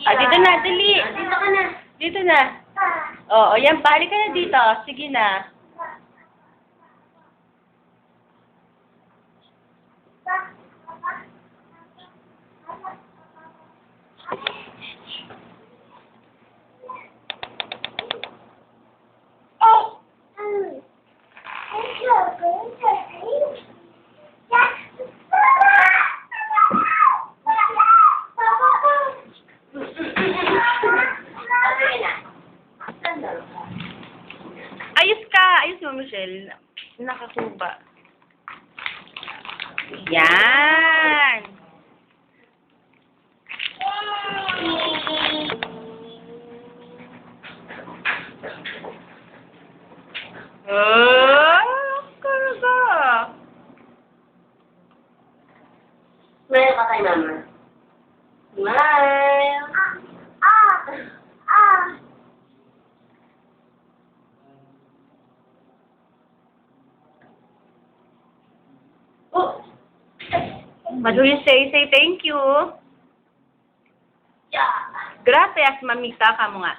Ah, dito na, dali. Dito ka na. Dito na. Oo, yan, balik ka na dito. Sige na. Ayos ka. Ayos mo, Michelle. Nakakuba. Yan. Karaga. Smile ka kay mama. Smile. Oh. What do you say? Say thank you. Yeah. Gracias, mamita ka mo nga.